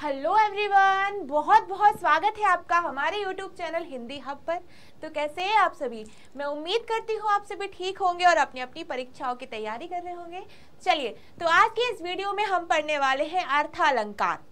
Hello everyone, बहुत बहुत स्वागत है आपका हमारे यूट्यूब चैनल हिंदी हब पर। तो कैसे हैं आप सभी? मैं उम्मीद करती हूँ आप सभी ठीक होंगे और अपनी अपनी परीक्षाओं की तैयारी कर रहे होंगे। चलिए, तो आज के इस वीडियो में हम पढ़ने वाले हैं अर्थालंकार।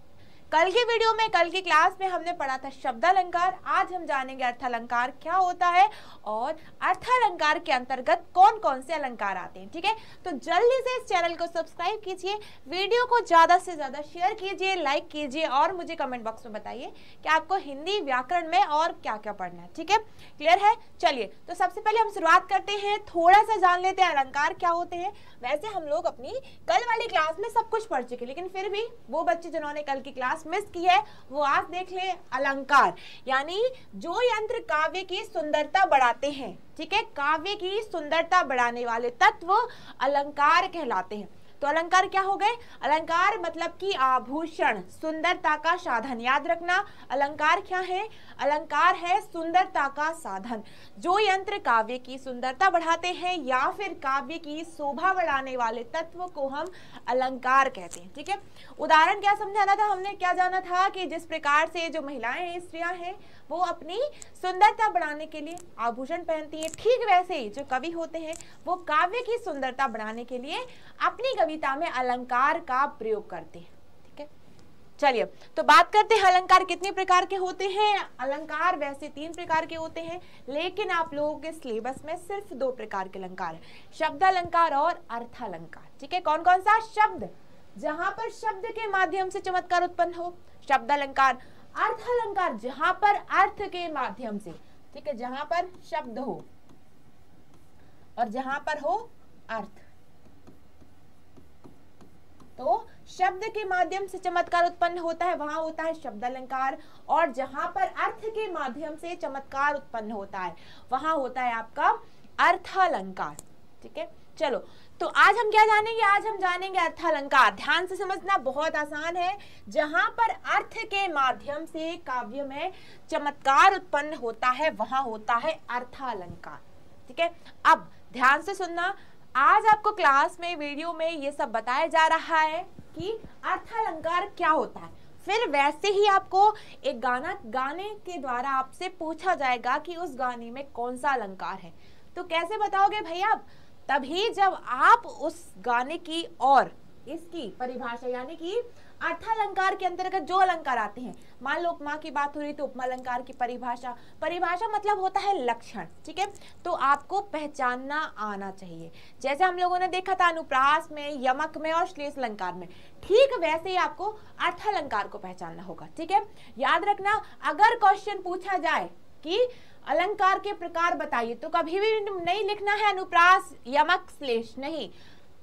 कल की वीडियो में, कल की क्लास में हमने पढ़ा था शब्दालंकार। आज हम जानेंगे अर्थालंकार क्या होता है और अर्थालंकार के अंतर्गत कौन कौन से अलंकार आते हैं। ठीक है, तो जल्दी से इस चैनल को सब्सक्राइब कीजिए, वीडियो को ज्यादा से ज्यादा शेयर कीजिए, लाइक कीजिए और मुझे कमेंट बॉक्स में बताइए कि आपको हिंदी व्याकरण में और क्या क्या पढ़ना है। ठीक है, क्लियर है? चलिए, तो सबसे पहले हम शुरुआत करते हैं, थोड़ा सा जान लेते हैं अलंकार क्या होते हैं। वैसे हम लोग अपनी कल वाली क्लास में सब कुछ पढ़ चुके, लेकिन फिर भी वो बच्चे जिन्होंने कल की क्लास मिस की है वो आज देख ले। अलंकार यानी जो यंत्र काव्य की सुंदरता बढ़ाते हैं। ठीक है, काव्य की सुंदरता बढ़ाने वाले तत्व अलंकार कहलाते हैं। तो अलंकार क्या हो गए? अलंकार मतलब कि आभूषण, सुंदरता का साधन। याद रखना, अलंकार क्या है? अलंकार है सुंदरता का साधन। जो यंत्र काव्य की सुंदरता बढ़ाते हैं या फिर काव्य की शोभा बढ़ाने वाले तत्व को हम अलंकार कहते हैं। ठीक है, उदाहरण क्या समझाना था हमने? क्या जाना था कि जिस प्रकार से जो महिलाएं हैं, स्त्रियां हैं, वो अपनी सुंदरता बढ़ाने के लिए आभूषण पहनती हैं, ठीक वैसे ही जो कवि होते हैं वो काव्य की सुंदरता बढ़ाने के लिए अपनी कविता में अलंकार का प्रयोग करते हैं। ठीक है, चलिए तो बात करते हैं अलंकार कितने प्रकार के होते हैं। अलंकार वैसे 3 प्रकार के होते हैं, लेकिन आप लोगों के सिलेबस में सिर्फ 2 प्रकार के अलंकार है, शब्दालंकार और अर्थालंकार। ठीक है, कौन कौन सा? शब्द, जहां पर शब्द के माध्यम से चमत्कार उत्पन्न हो, शब्दालंकार। अर्थालंकार, जहां पर अर्थ के माध्यम से, ठीक है, जहां पर शब्द हो और जहां पर हो अर्थ, तो शब्द के माध्यम से चमत्कार उत्पन्न होता है, वहां होता है शब्दालंकार। और जहां पर अर्थ के माध्यम से चमत्कार उत्पन्न होता है वहां होता है आपका अर्थालंकार। ठीक है, चलो तो आज हम क्या जानेंगे? आज हम जानेंगे अर्थालंकार। ध्यान से समझना, बहुत आसान है। जहां पर अर्थ के माध्यम से काव्य में चमत्कार उत्पन्न होता है वहां होता है अर्थालंकार। ठीक है, अब ध्यान से सुनना, आज आपको क्लास में, वीडियो में ये सब बताया जा रहा है कि अर्थालंकार क्या होता है। फिर वैसे ही आपको एक गाने के द्वारा आपसे पूछा जाएगा कि उस गाने में कौन सा अलंकार है। तो कैसे बताओगे भैया? तभी जब आप उस गाने की और इसकी परिभाषा, यानी कि अर्थालंकार के अंतर्गत जो अलंकार आते हैं, मान लो उपमा की बात हो रही तो उपमा अलंकार की परिभाषा मतलब होता है लक्षण। ठीक है, तो आपको पहचानना आना चाहिए। जैसे हम लोगों ने देखा था अनुप्रास में, यमक में और श्लेष अलंकार में, ठीक वैसे ही आपको अर्थालंकार को पहचानना होगा। ठीक है, याद रखना, अगर क्वेश्चन पूछा जाए कि अलंकार के प्रकार बताइए तो कभी भी नहीं लिखना है अनुप्रास, यमक, श्लेष, नहीं।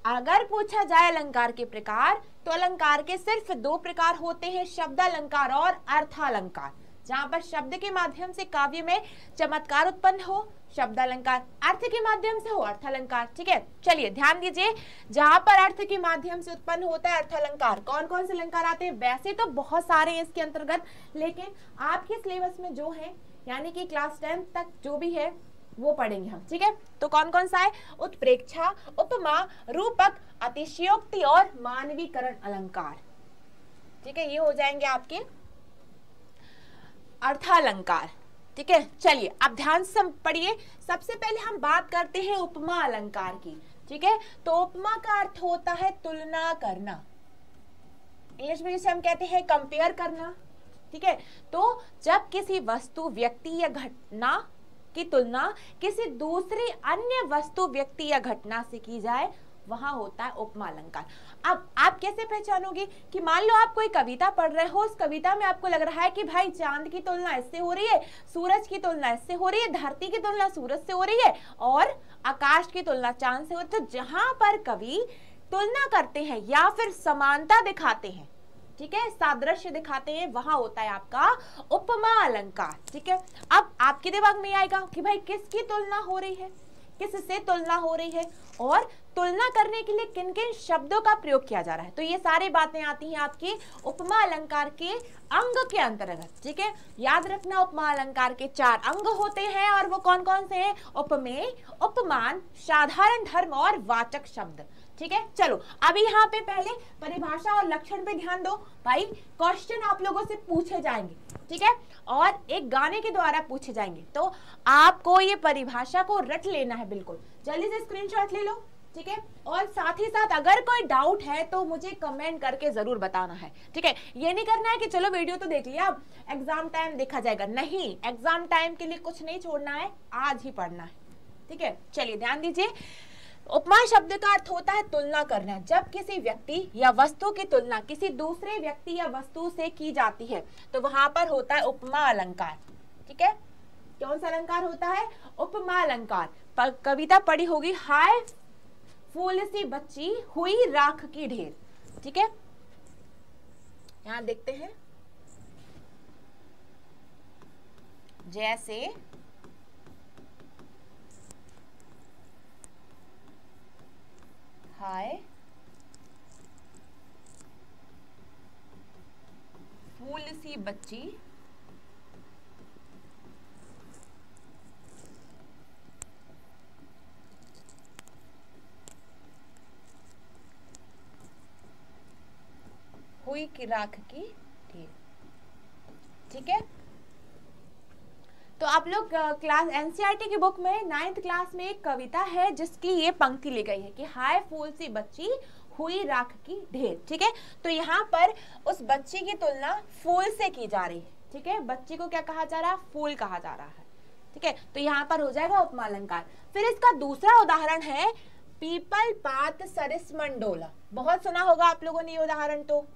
अगर पूछा जाए अलंकार के प्रकार तो अलंकार के सिर्फ 2 प्रकार होते हैं, शब्दालंकार और अर्थालंकार। जहां पर शब्द के माध्यम से काव्य में चमत्कार उत्पन्न हो शब्दालंकार, अर्थ के माध्यम से हो अर्थालंकार। ठीक है, चलिए ध्यान दीजिए, जहां पर अर्थ के माध्यम से उत्पन्न होता है अर्थालंकार, कौन कौन से अलंकार आते हैं? वैसे तो बहुत सारे हैं इसके अंतर्गत, लेकिन आपके सिलेबस में जो है, यानी कि क्लास 10 तक जो भी है वो पढ़ेंगे हम। ठीक है, तो कौन कौन सा है? उत्प्रेक्षा, उपमा, रूपक, अतिशयोक्ति और मानवीकरण अलंकार। ठीक है, ये हो जाएंगे आपके अर्थालंकार। ठीक है, चलिए अब ध्यान से पढ़िए। सबसे पहले हम बात करते हैं उपमा अलंकार की। ठीक है, तो उपमा का अर्थ होता है तुलना करना, इंग्लिश में जिसे हम कहते हैं कंपेयर करना। ठीक है, तो जब किसी वस्तु, व्यक्ति या घटना की तुलना किसी दूसरी अन्य वस्तु, व्यक्ति या घटना से की जाए वहां होता है उपमा अलंकार। अब आप कैसे पहचानोगे कि मान लो आप कोई कविता पढ़ रहे हो, उस कविता में आपको लग रहा है कि भाई चांद की तुलना इससे हो रही है, सूरज की तुलना इससे हो रही है, धरती की तुलना सूरज से हो रही है और आकाश की तुलना चांद से हो रही है। तो जहां पर कवि तुलना करते हैं या फिर समानता दिखाते हैं, ठीक है, सादृश्य दिखाते हैं, वहां होता है आपका उपमा अलंकार। ठीक है, अब आपके दिमाग में आएगा कि भाई किसकी तुलना हो रही है, किससे तुलना हो रही है और तुलना करने के लिए किन किन शब्दों का प्रयोग किया जा रहा है। तो ये सारी बातें आती हैं आपके उपमा अलंकार के अंग के अंतर्गत। ठीक है, याद रखना, उपमा अलंकार के 4 अंग होते हैं और वो कौन कौन से हैं? उपमेय, उपमान, साधारण धर्म और वाचक शब्द। ठीक है, चलो अभी यहाँ पे पहले परिभाषा और लक्षण पे ध्यान दो भाई। क्वेश्चन आप लोगों से पूछे जाएंगे, ठीक है, और एक गाने के द्वारा पूछे जाएंगे, तो आपको ये परिभाषा को रट लेना है बिल्कुल। जल्दी से स्क्रीनशॉट ले लो, ठीक है, और साथ ही साथ अगर कोई डाउट है तो मुझे कमेंट करके जरूर बताना है, ठीक है। ये नहीं करना है कि चलो वीडियो तो देख लिया अब एग्जाम टाइम देखा जाएगा, नहीं, एग्जाम टाइम के लिए कुछ नहीं छोड़ना है, आज ही पढ़ना है, ठीक है। चलिए ध्यान दीजिए, उपमा शब्द का अर्थ होता है तुलना करना। जब किसी व्यक्ति या वस्तु की तुलना किसी दूसरे व्यक्ति या वस्तु से की जाती है तो वहां पर होता है उपमा अलंकार, ठीक है। कौन सा अलंकार होता है? उपमा अलंकार। कविता पढ़ी होगी, हाय फूल सी बच्ची हुई राख की ढेर, ठीक है। यहां देखते हैं, जैसे हाय फूल सी बच्ची हुई की राख की ढेर, ठीक है। तो आप लोग क्लास एनसीईआरटी की बुक में 9th क्लास में एक कविता है जिसकी ये पंक्ति ली गई है कि हाय फूल सी बच्ची हुई राख की ढेर, ठीक है। तो यहाँ पर उस बच्ची की तुलना फूल से की जा रही है, ठीक है। बच्ची को क्या कहा जा रहा है? फूल कहा जा रहा है, ठीक है। तो यहाँ पर हो जाएगा उपमा अलंकार। फिर इसका दूसरा उदाहरण है पीपल पात सरिस मंडोला। बहुत सुना होगा आप लोगों ने ये उदाहरण, तो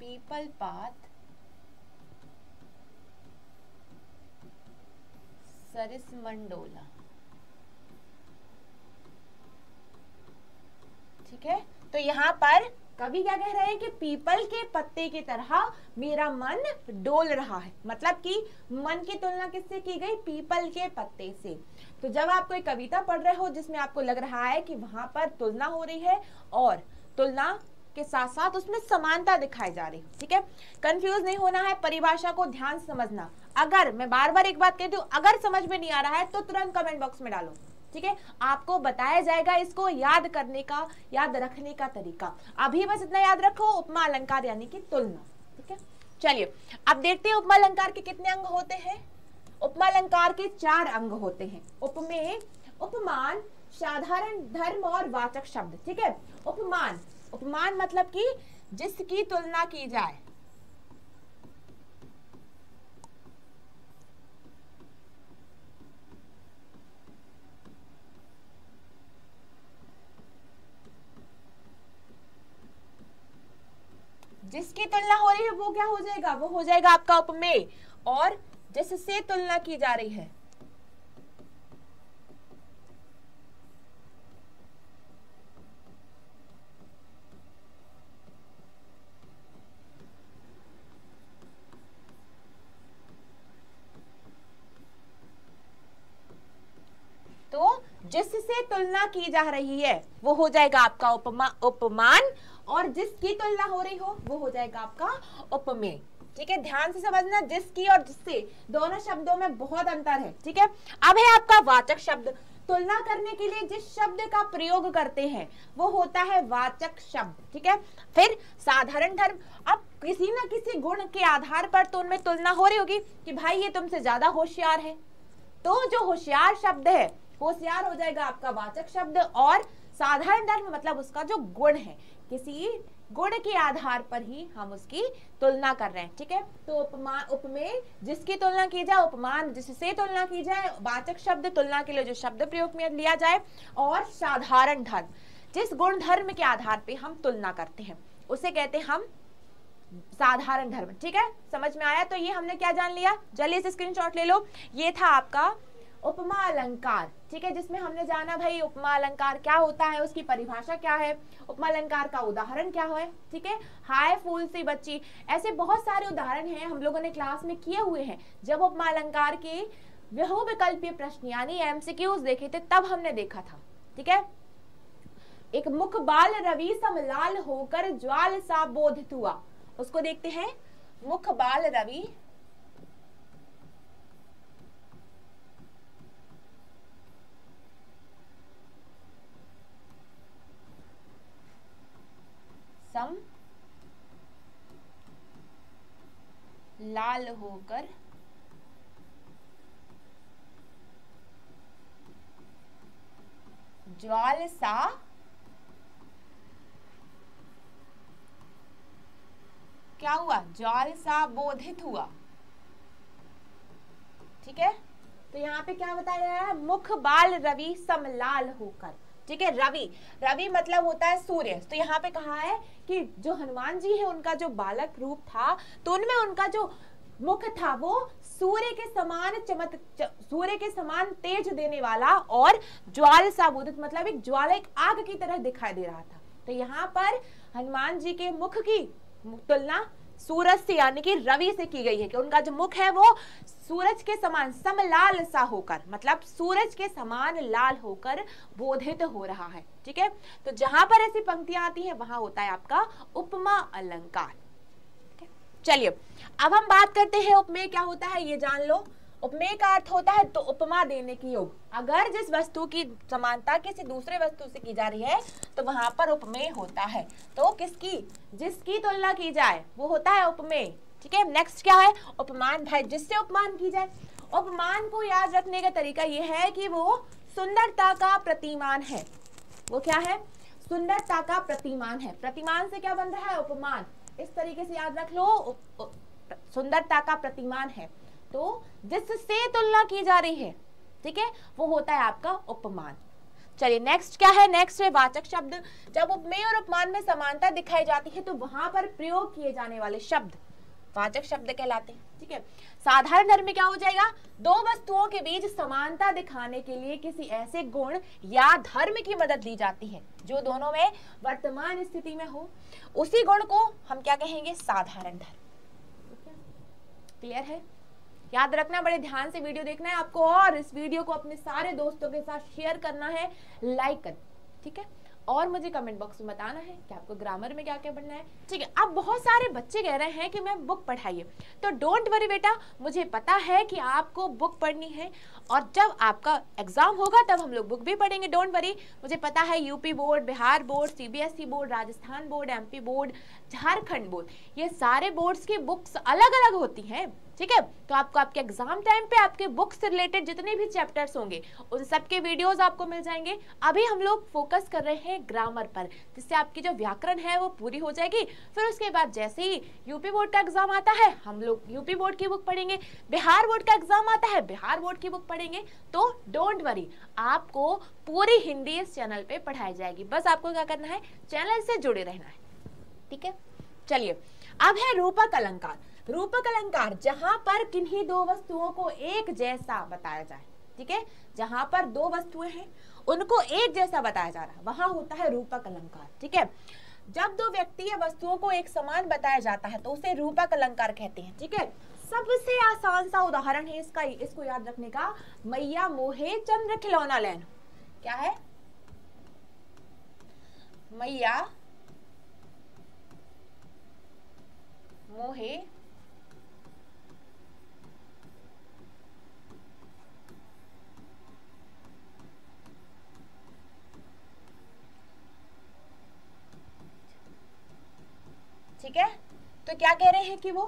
पीपल पात सरिस मंडोला, ठीक है। तो यहाँ पर कवि क्या कह रहे हैं कि पीपल के पत्ते की तरह मेरा मन डोल रहा है। मतलब कि मन की तुलना किससे की गई? पीपल के पत्ते से। तो जब आप कोई कविता पढ़ रहे हो जिसमें आपको लग रहा है कि वहां पर तुलना हो रही है और तुलना के साथ साथ उसमें समानता दिखाई जा रही है, ठीक है। कंफ्यूज नहीं होना है, परिभाषा को ध्यान से समझना। अगर मैं बार बार एक बात कहती हूँ, अगर समझ में नहीं आ रहा है तो तुरंत कमेंट बॉक्स में डालो, ठीक है। आपको बताया जाएगा इसको याद करने का, याद रखने का तरीका। अभी बस इतना याद रखो, उपमा अलंकार यानी कि तुलना, ठीक है। चलिए अब देखते हैं उपमा अलंकार के कितने अंग होते हैं। उपमा अलंकार के 4 अंग होते हैं। उपमेय, उपमान, साधारण धर्म और वाचक शब्द, ठीक है। उपमान, उपमान मतलब कि जिसकी तुलना की जाए, जिसकी तुलना हो रही है वो क्या हो जाएगा? वो हो जाएगा आपका उपमेय। और जिससे तुलना की जा रही है तो जिससे तुलना की जा रही है वो हो जाएगा आपका उपमान, और जिसकी तुलना हो रही हो वो हो जाएगा आपका उपमेय, ठीक है। ध्यान से समझना, जिसकी और जिससे दोनों शब्दों में बहुत अंतर है, ठीक है। अब है आपका वाचक शब्द। तुलना करने के लिए जिस शब्द का प्रयोग करते हैं वो होता है वाचक शब्द, ठीक है। फिर साधारण धर्म, अब किसी न किसी गुण के आधार पर तो उनमें तुलना हो रही होगी कि भाई ये तुमसे ज्यादा होशियार है, तो जो होशियार शब्द है, होशियार हो जाएगा आपका वाचक शब्द। और साधारण धर्म मतलब उसका जो गुण है, किसी गुण के आधार पर ही हम उसकी तुलना कर रहे हैं, ठीक है। तो उपमान, उपमेय जिसकी तुलना की जाए, उपमान जिससे तुलना की जाए, वाचक शब्द तुलना के लिए जो शब्द प्रयोग में लिया जाए, और साधारण धर्म जिस गुण धर्म के आधार पे हम तुलना करते हैं उसे कहते हैं हम साधारण धर्म, ठीक है। समझ में आया? तो ये हमने क्या जान लिया, जल्दी से स्क्रीनशॉट ले लो। ये था आपका उपमा अलंकार, ठीक है, जिसमें हमने जाना भाई उपमा अलंकार क्या होता है, उसकी परिभाषा क्या है, उपमा अलंकार का उदाहरण क्या है, ठीक है। हाय फूल सी बच्ची, ऐसे बहुत सारे उदाहरण हैं हम लोगों ने क्लास में किए हुए हैं। जब उपमा अलंकार के बहुविकल्पीय प्रश्न यानी एमसीक्यूज देखे थे तब हमने देखा था, ठीक है। एक मुख बाल रवि सम लाल होकर ज्वाल सा बोधित हुआ, उसको देखते हैं। मुख बाल रवि सम लाल होकर ज्वाल सा क्या हुआ, ज्वाल सा बोधित हुआ। ठीक है, तो यहाँ पे क्या बताया जा रहा है, मुख बाल रवि समलाल होकर। ठीक है, रवि, रवि मतलब होता है सूर्य। तो यहाँ पे कहा है कि जो हनुमान जी है उनका जो बालक रूप था, तो उनमें उनका जो मुख था वो सूर्य के समान सूर्य के समान तेज देने वाला और ज्वाल सा बोधित मतलब एक ज्वाला, एक आग की तरह दिखाई दे रहा था। तो यहाँ पर हनुमान जी के मुख की तुलना सूरज से यानी कि रवि से की गई है कि उनका जो मुख है वो सूरज के समान समलाल सा होकर, मतलब सूरज के समान लाल होकर बोधित हो रहा है। ठीक है, तो जहां पर ऐसी पंक्तियां आती हैं वहां होता है आपका उपमा अलंकार। चलिए अब हम बात करते हैं उपमेय क्या होता है, ये जान लो। उपमेय का अर्थ होता है तो उपमा देने की योग। अगर जिस वस्तु की समानता किसी दूसरे वस्तु से की जा रही है तो वहां पर उपमेय होता है। तो किसकी, जिसकी तुलना की जाए वो होता है उपमेय। ठीक है, नेक्स्ट क्या है, उपमान। भाई जिससे उपमान की जाए, उपमान को याद रखने का तरीका ये है कि वो सुंदरता का प्रतिमान है। वो क्या है, सुंदरता का प्रतिमान है। प्रतिमान से क्या बन रहा है, उपमान। इस तरीके से याद रख लो, सुंदरता का प्रतिमान है तो जिससे तुलना की जा रही है, ठीक है, वो होता है आपका उपमान। चलिए नेक्स्ट क्या है, नेक्स्ट है वाचक शब्द। जब उपमेय और उपमान में समानता दिखाई जाती है तो वहां पर प्रयोग किए जाने वाले शब्द वाचक शब्द कहलाते हैं। ठीक है, साधारण धर्म में क्या हो जाएगा, दो वस्तुओं के बीच समानता दिखाने के लिए किसी ऐसे गुण या धर्म की मदद ली जाती है जो दोनों में वर्तमान स्थिति में हो, उसी गुण को हम क्या कहेंगे, साधारण धर्म। क्लियर है, याद रखना, बड़े ध्यान से वीडियो देखना है आपको और इस वीडियो को अपने सारे दोस्तों के साथ शेयर करना है, लाइक करना। ठीक है, और मुझे कमेंट बॉक्स में बताना है कि आपको ग्रामर में क्या क्या पढ़ना है। ठीक है, अब बहुत सारे बच्चे कह रहे हैं कि मैं बुक पढ़ाइए, तो डोंट वरी बेटा, मुझे पता है कि आपको बुक पढ़नी है और जब आपका एग्जाम होगा तब हम लोग बुक भी पढ़ेंगे, डोंट वरी। मुझे पता है UP board, Bihar board, CBSE board, Rajasthan board, MP board, Jharkhand board, ये सारे बोर्ड्स की बुक्स अलग अलग होती हैं। ठीक है, तो आपको आपके एग्जाम टाइम पे आपके बुक से रिलेटेड जितने भी चैप्टर्स होंगे उन सब के वीडियोस आपको मिल जाएंगे। अभी हम लोग फोकस कर रहे हैं ग्रामर पर, जिससे आपकी जो व्याकरण है वो पूरी हो जाएगी। फिर उसके बाद जैसे ही यूपी बोर्ड का एग्जाम आता है हम लोग यूपी बोर्ड की बुक पढ़ेंगे, बिहार बोर्ड का एग्जाम आता है बिहार बोर्ड की बुक पढ़ेंगे। तो डोंट वरी, आपको पूरी हिंदी इस चैनल पे पढ़ाई जाएगी, बस आपको क्या करना है, चैनल से जुड़े रहना है। ठीक है, चलिए अब है रूपक अलंकार। रूपक अलंकार जहां पर किन्हीं दो वस्तुओं को एक जैसा बताया जाए। ठीक है, जहां पर दो वस्तुएं हैं उनको एक जैसा बताया जा रहा है वहां होता है रूपक अलंकार। ठीक है, जब दो व्यक्ति या वस्तुओं को एक समान बताया जाता है तो उसे रूपक अलंकार कहते हैं। ठीक है, सबसे आसान सा उदाहरण है इसका, इसको याद रखने का, मैया मोहे चंद्र खिलौना लेन। क्या है, मैया मोहे ठीक है, तो क्या कह रहे हैं कि वो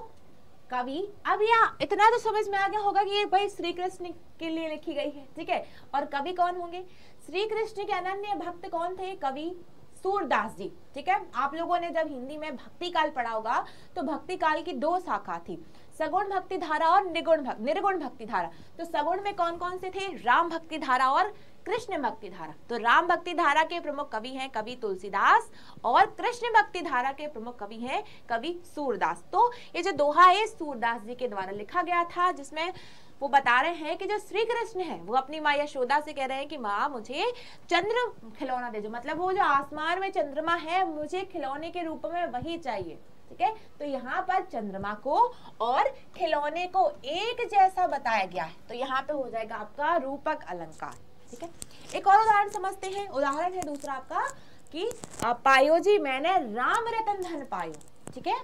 कवि, अब यहाँ इतना तो समझ में आ गया होगा कि ये भाई श्री कृष्ण के लिए लिखी गई है। ठीक है, और कवि कौन होंगे, श्री कृष्ण के अनन्य भक्त कौन थे, कवि सूरदास जी। ठीक है, आप लोगों ने जब हिंदी में भक्ति काल पढ़ा होगा तो भक्ति काल की दो शाखा थी, सगुण भक्ति धारा और निर्गुण भक्ति धारा। तो सगुण में कौन कौन से थे, राम भक्ति धारा और कृष्ण भक्ति धारा। तो राम भक्ति धारा के प्रमुख कवि हैं कवि तुलसीदास और कृष्ण भक्ति धारा के प्रमुख कवि हैं कवि सूरदास। तो ये जो दोहा है सूरदास जी के द्वारा लिखा गया था, जिसमें वो बता रहे हैं कि जो श्री कृष्ण है वो अपनी माँ यशोदा से कह रहे हैं कि माँ मुझे चंद्र खिलौना दे दो, मतलब वो जो आसमान में चंद्रमा है मुझे खिलौने के रूप में वही चाहिए। ठीक है, तो यहाँ पर चंद्रमा को और खिलौने को एक जैसा बताया गया है, तो यहाँ पे हो जाएगा आपका रूपक अलंकार। ठीक है, एक और उदाहरण समझते हैं। उदाहरण है दूसरा आपका कि पायो जी मैंने राम रतन धन पायो। ठीक है,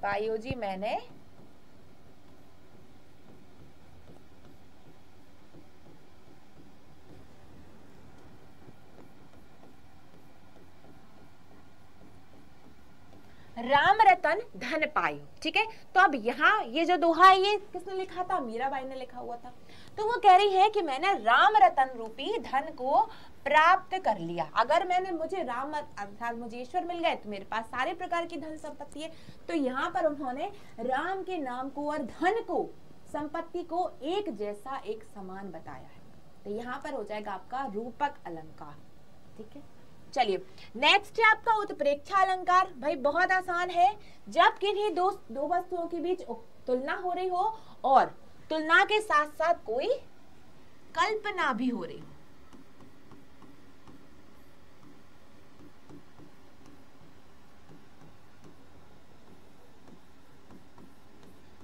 पायो जी मैंने रतन धन पायो। ठीक है, तो अब यहाँ ये जो दोहा है ये किसने लिखा था? मीराबाई ने लिखा हुआ था। तो वो कह रही है कि मैंने राम रतन रूपी धन को प्राप्त कर लिया। अगर मुझे राम अर्थात मुझे ईश्वर मिल गए तो मेरे पास सारे प्रकार की धन संपत्ति है। तो यहाँ पर उन्होंने राम के नाम को और धन को, संपत्ति को एक जैसा, एक समान बताया है। तो यहाँ पर हो जाएगा आपका रूपक अलंकार। ठीक है, चलिए नेक्स्ट है आपका उत्प्रेक्षा अलंकार। भाई बहुत आसान है, जब किन्हीं दो वस्तुओं के बीच तुलना हो रही हो और तुलना के साथ साथ कोई कल्पना भी हो रही हो।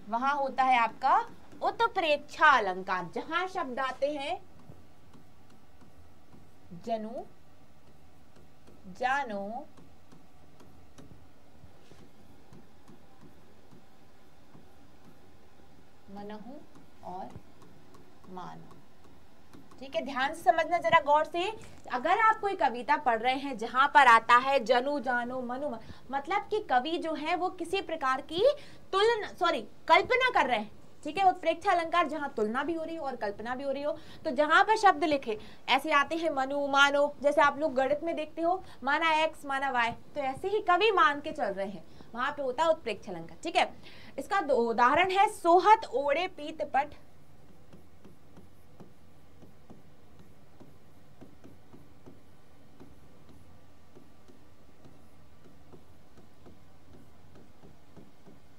वहां होता है आपका उत्प्रेक्षा अलंकार, जहां शब्द आते हैं जनु, जानो, मनहु और मानो। ठीक है, ध्यान से समझना जरा गौर से। अगर आप कोई कविता पढ़ रहे हैं जहां पर आता है जनु, जानो, मनु, मतलब कि कवि जो है वो किसी प्रकार की कल्पना कर रहे हैं। ठीक है, उत्प्रेक्षा अलंकार जहां तुलना भी हो रही हो और कल्पना भी हो रही हो, तो जहां पर शब्द लिखे ऐसे आते हैं मनु, मानो, जैसे आप लोग गणित में देखते हो माना x माना y, तो ऐसे ही कवि मान के चल रहे हैं, वहां पे होता है उत्प्रेक्षा अलंकार। ठीक है, इसका उदाहरण है सोहत ओढ़े पीत पट,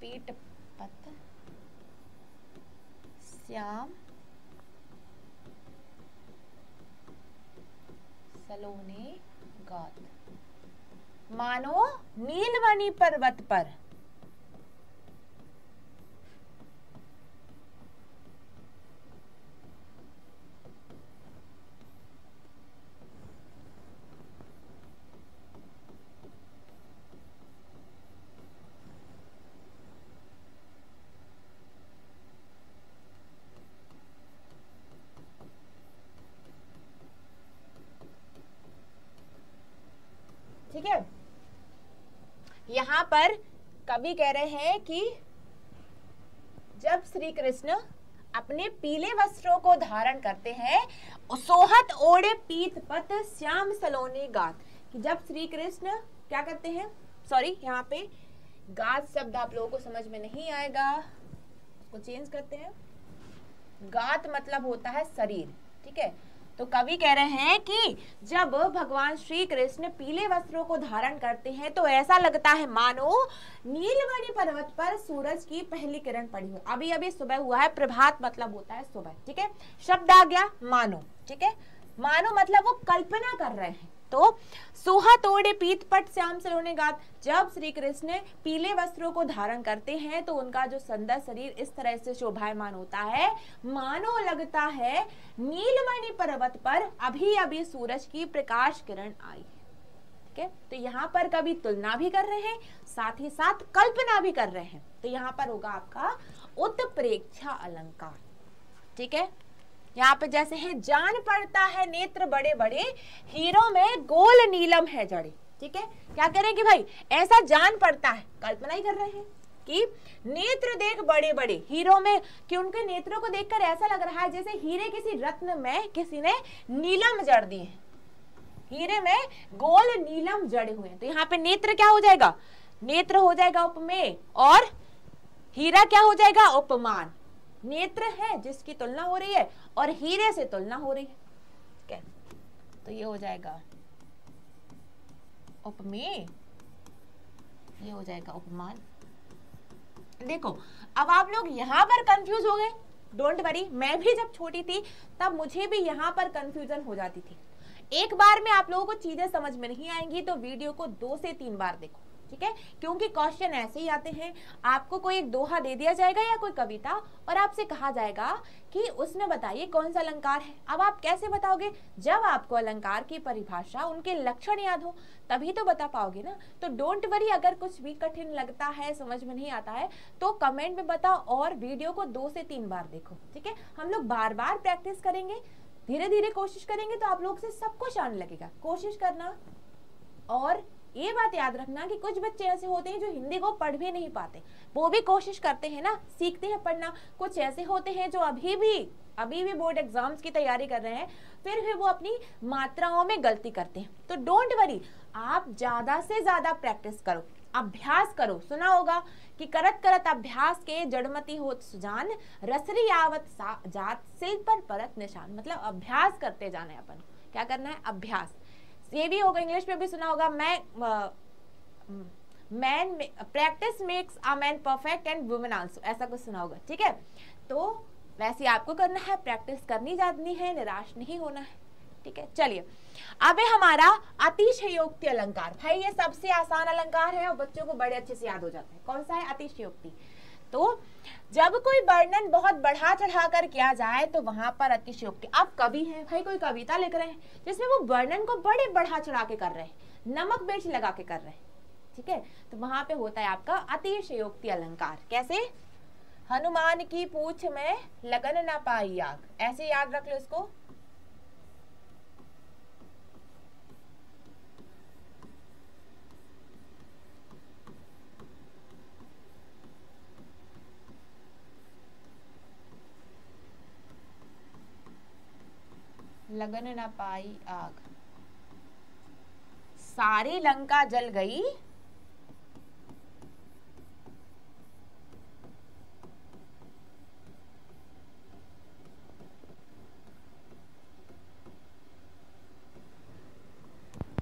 पीट पत श्याम सलोने गात, मानो नीलवनी पर्वत पर। ठीक है, यहां पर कवि कह रहे हैं कि जब श्री कृष्ण अपने पीले वस्त्रों को धारण करते हैं, सोहत ओढ़े पीत पत श्याम सलोने गात, कि जब श्री कृष्ण क्या करते हैं, सॉरी यहाँ पे गात शब्द आप लोगों को समझ में नहीं आएगा, उसको चेंज करते हैं। गात मतलब होता है शरीर। ठीक है, तो कवि कह रहे हैं कि जब भगवान श्री कृष्ण पीले वस्त्रों को धारण करते हैं तो ऐसा लगता है मानो नीलमणि पर्वत पर सूरज की पहली किरण पड़ी हो। अभी अभी सुबह हुआ है, प्रभात मतलब होता है सुबह। ठीक है, शब्द आ गया मानो। ठीक है, मानो मतलब वो कल्पना कर रहे हैं। तो सोहत ओढ़े पीत पट श्याम सलोने गात, जब श्री कृष्ण पीले वस्त्रों को धारण करते हैं तो उनका जो सुंदर शरीर इस तरह से शोभायमान होता है, मानो लगता है नीलमणि पर्वत पर अभी अभी सूरज की प्रकाश किरण आई है। ठीक है, तो यहाँ पर कभी तुलना भी कर रहे हैं, साथ ही साथ कल्पना भी कर रहे हैं। तो यहाँ पर होगा आपका उत्प्रेक्षा अलंकार। ठीक है, यहाँ पे जैसे है जान पड़ता है नेत्र बड़े बड़े, हीरों में गोल नीलम है जड़े। ठीक है, क्या करें कि भाई ऐसा जान पड़ता है, कल्पना ही कर रहे हैं कि नेत्र देख बड़े बड़े हीरों में, कि उनके नेत्रों को देखकर ऐसा लग रहा है जैसे हीरे किसी रत्न में किसी ने नीलम जड़ दिए हैं, हीरे में गोल नीलम जड़े हुए हैं। तो यहाँ पे नेत्र क्या हो जाएगा, नेत्र हो जाएगा उपमेय और हीरा क्या हो जाएगा, उपमान। नेत्र है जिसकी तुलना हो रही है और हीरे से तुलना हो रही है। ठीक है, तो ये हो जाएगा उपमेय, ये हो जाएगा उपमान। देखो अब आप लोग यहां पर कंफ्यूज हो गए, डोंट वरी, मैं भी जब छोटी थी तब मुझे भी यहां पर कंफ्यूजन हो जाती थी। एक बार में आप लोगों को चीजें समझ में नहीं आएंगी तो वीडियो को 2 से 3 बार देखो। ठीक है, क्योंकि क्वेश्चन ऐसे ही आते हैं, आपको कोई एक दोहा दे दिया जाएगा या कोई कविता और आपसे कहा जाएगा कि उसमें बताइए कौन सा अलंकार है। अब आप कैसे बताओगे, जब आपको अलंकार की परिभाषा, उनके लक्षण याद हो तभी तो बता पाओगे ना। तो डोंट वरी, अगर कुछ भी कठिन लगता है, समझ में नहीं आता है तो कमेंट में बताओ और वीडियो को 2 से 3 बार देखो। ठीक है, हम लोग बार बार प्रैक्टिस करेंगे, धीरे धीरे कोशिश करेंगे तो आप लोग से सब कुछ आने लगेगा। कोशिश करना और ये बात याद रखना कि कुछ बच्चे ऐसे होते हैं जो हिंदी को पढ़ भी नहीं पाते, वो भी कोशिश करते हैं ना, सीखते हैं पढ़ना। कुछ ऐसे होते हैं जो अभी भी बोर्ड एग्जाम्स की तैयारी कर रहे हैं, फिर भी वो अपनी मात्राओं में गलती करते हैं। तो डोंट वरी, आप ज्यादा से ज्यादा प्रैक्टिस करो, अभ्यास करो। सुना होगा कि करत करत अभ्यास के जड़मती होत सुजान, रसरी आवत जात सिल पर परत निशान। मतलब अभ्यास करते जाना है, अपन क्या करना है, अभ्यास। ये भी होगा, इंग्लिश में भी सुना होगा, man practice makes a man perfect and women also, ऐसा कुछ सुना होगा। ठीक है, तो वैसे आपको करना है, प्रैक्टिस करनी जानी है, निराश नहीं होना है। ठीक है, चलिए अब है हमारा अतिशयोक्ति अलंकार। भाई ये सबसे आसान अलंकार है और बच्चों को बड़े अच्छे से याद हो जाता है। कौन सा है, अतिशयोक्ति। तो जब कोई वर्णन बहुत बढ़ा चढ़ा कर किया जाए तो वहां पर अतिशयोक्ति। आप कवि हैं भाई, कोई कविता लिख रहे हैं जिसमें वो वर्णन को बड़े बढ़ा चढ़ा के कर रहे हैं, नमक मिर्च लगा के कर रहे हैं। ठीक है, तो वहां पे होता है आपका अतिशयोक्ति अलंकार। कैसे, हनुमान की पूंछ में लगन ना पाई आग, ऐसे याद रख लो इसको। लगन न पाई आग, सारी लंका जल गई,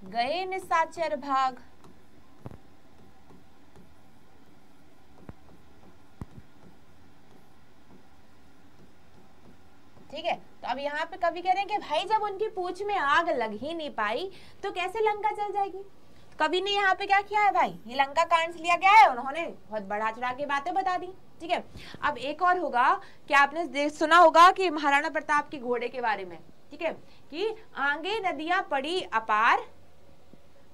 गए निशाचर भाग। ठीक है, तो अब यहाँ पे कवि कह रहे हैं कि भाई जब उनकी पूंछ में आग लग ही नहीं पाई तो कैसे लंका जल जाएगी। कवि ने यहाँ पे क्या किया है भाई, ये लंका कांड से लिया गया है, उन्होंने बहुत बढ़ा चढ़ा के बातें बता दी। ठीक है, अब एक और होगा कि आपने सुना होगा कि महाराणा प्रताप के घोड़े के बारे में। ठीक है, कि आगे नदियां पड़ी अपार,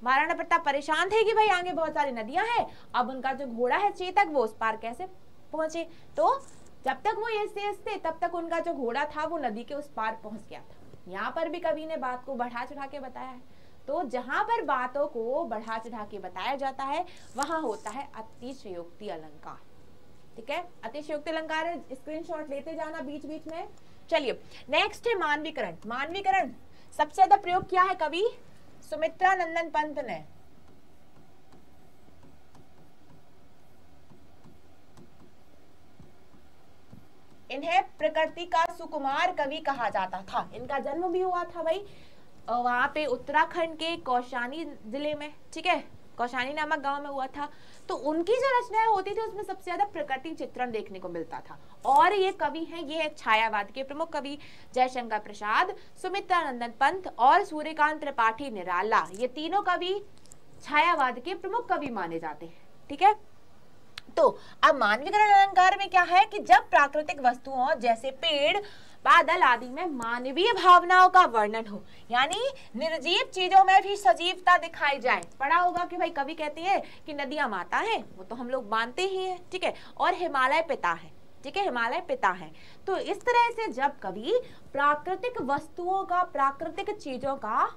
महाराणा प्रताप परेशान थे कि भाई आगे बहुत सारी नदियां हैं, अब उनका जो घोड़ा है चेतक वो उस पार कैसे पहुंचे। तो जब तक वो ऐसे थे तब तक उनका जो घोड़ा था वो नदी के उस पार पहुंच गया था। यहाँ पर भी कवि ने बात को बढ़ा चढ़ा के बताया है। तो जहां पर बातों को बढ़ा चढ़ा के बताया जाता है वहां होता है अतिशयोक्ति अलंकार। ठीक है, अतिशयोक्ति अलंकार है, स्क्रीनशॉट लेते जाना बीच बीच में। चलिए नेक्स्ट है मानवीकरण। मानवीकरण सबसे ज्यादा प्रयोग किया है कवि सुमित्रा नंदन पंत ने। इन्हें प्रकृति का सुकुमार कवि कहा जाता था। इनका जन्म भी हुआ था भाई वहां पे उत्तराखंड के कौशानी जिले में। ठीक है, कौशानी नामक गांव में हुआ था। तो उनकी जो रचनाएं होती थी उसमें सबसे ज्यादा प्रकृति चित्रण देखने को मिलता था। और ये कवि हैं, ये है छायावाद के प्रमुख कवि जयशंकर प्रसाद, सुमित्रा नंदन पंत और सूर्यकांत त्रिपाठी निराला। ये तीनों कवि छायावाद के प्रमुख कवि माने जाते हैं। ठीक है, तो अब मानवीकरण अलंकार में क्या है कि जब प्राकृतिक वस्तुओं जैसे पेड़, बादल आदि में मानवीय भावनाओं का वर्णन हो, यानी निर्जीव चीजों में भी सजीवता दिखाई जाए। पढ़ा होगा कि भाई कवि कहती है कि नदियां माता हैं, वो तो हम लोग मानते ही हैं। ठीक है, और हिमालय पिता है। ठीक है, हिमालय पिता है। तो इस तरह से जब कवि प्राकृतिक वस्तुओं का, प्राकृतिक चीजों का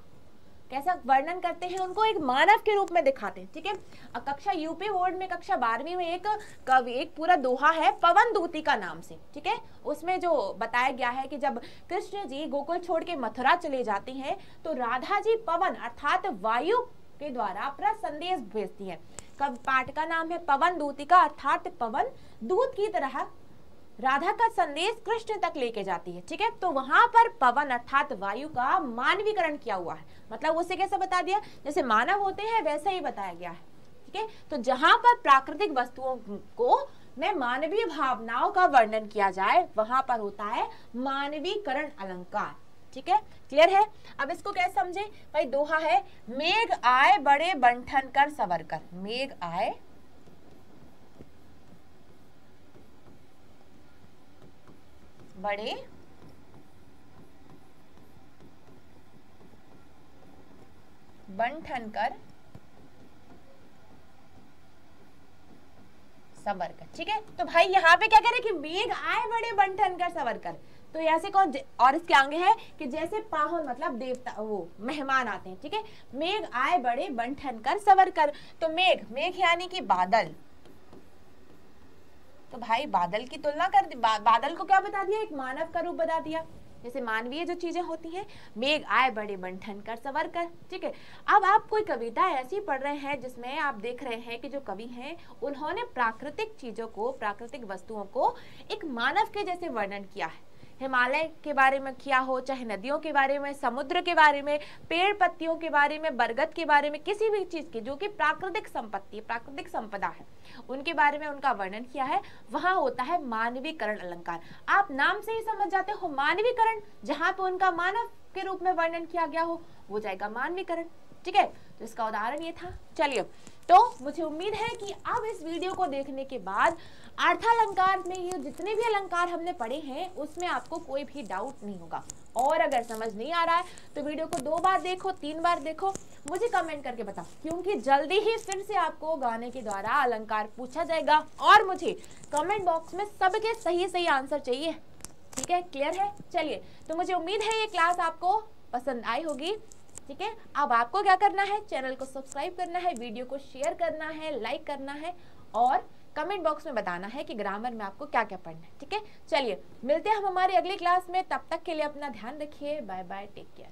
कैसा वर्णन करते हैं, उनको एक मानव के रूप में दिखाते हैं। ठीक है, कक्षा यूपी बोर्ड में कक्षा 12वीं में एक पूरा दोहा है पवन दूतिका नाम से। ठीक है, उसमें जो बताया गया है कि जब कृष्ण जी गोकुल छोड़ के मथुरा चले जाते हैं तो राधा जी पवन अर्थात वायु के द्वारा अपना संदेश भेजती है। कब पाठ का नाम है पवन दूतिका अर्थात पवन दूत की तरह राधा का संदेश कृष्ण तक लेके जाती है। ठीक है, तो वहां पर पवन अर्थात वायु का मानवीकरण किया हुआ है। मतलब उसे कैसे बता दिया, जैसे मानव होते हैं वैसे ही बताया गया है। ठीक है, तो जहां पर प्राकृतिक वस्तुओं को में मानवीय भावनाओं का वर्णन किया जाए वहां पर होता है मानवीकरण अलंकार। ठीक है, क्लियर है। अब इसको कैसे समझे भाई, दोहा है मेघ आए बड़े बंठन कर सवर कर। मेघ आए बड़े बंठन कर सवर कर। ठीक है, तो भाई यहाँ पे क्या कह रहे कि मेघ आए बड़े बंठन कर सवर कर। तो ऐसे कौन, और इसके आगे है कि जैसे पाहुन मतलब देवता, वो मेहमान आते हैं, ठीक है। मेघ आए बड़े बन ठन कर सवर कर, तो मेघ, मेघ यानी कि बादल, तो भाई बादल की तुलना कर दी, बादल को क्या बता दिया, एक मानव का रूप बता दिया, जैसे मानवीय जो चीजें होती हैं। मेघ आए बड़े बन ठन कर सवर कर, ठीक है। अब आप कोई कविता ऐसी पढ़ रहे हैं जिसमें आप देख रहे हैं कि जो कवि हैं उन्होंने प्राकृतिक चीजों को, प्राकृतिक वस्तुओं को एक मानव के जैसे वर्णन किया है। हिमालय के बारे में किया हो, चाहे नदियों के बारे में, समुद्र के बारे में, पेड़ पत्तियों के बारे में, बरगद के बारे में, किसी भी चीज की जो कि प्राकृतिक संपत्ति, प्राकृतिक संपदा है, उनके बारे में उनका वर्णन किया है, वहां होता है मानवीकरण अलंकार। आप नाम से ही समझ जाते हो मानवीकरण, जहां पे उनका मानव के रूप में वर्णन किया गया हो वो जाएगा मानवीकरण, ठीक है। तो इसका उदाहरण ये था। चलिए, तो मुझे उम्मीद है कि अब इस वीडियो को देखने के बाद अर्थालंकार में ये जितने भी अलंकार हमने पढ़े हैं उसमें आपको कोई भी डाउट नहीं होगा। और अगर समझ नहीं आ रहा है तो वीडियो को 2 बार देखो, 3 बार देखो, मुझे कमेंट करके बताओ, क्योंकि जल्दी ही फिर से आपको गाने के द्वारा अलंकार पूछा जाएगा और मुझे कमेंट बॉक्स में सबके सही सही आंसर चाहिए, ठीक है। क्लियर है? चलिए, तो मुझे उम्मीद है ये क्लास आपको पसंद आई होगी, ठीक है। अब आपको क्या करना है, चैनल को सब्सक्राइब करना है, वीडियो को शेयर करना है, लाइक करना है और कमेंट बॉक्स में बताना है कि ग्रामर में आपको क्या क्या पढ़ना है, ठीक है। चलिए, मिलते हैं हम हमारी अगली क्लास में, तब तक के लिए अपना ध्यान रखिए। Bye bye, take care.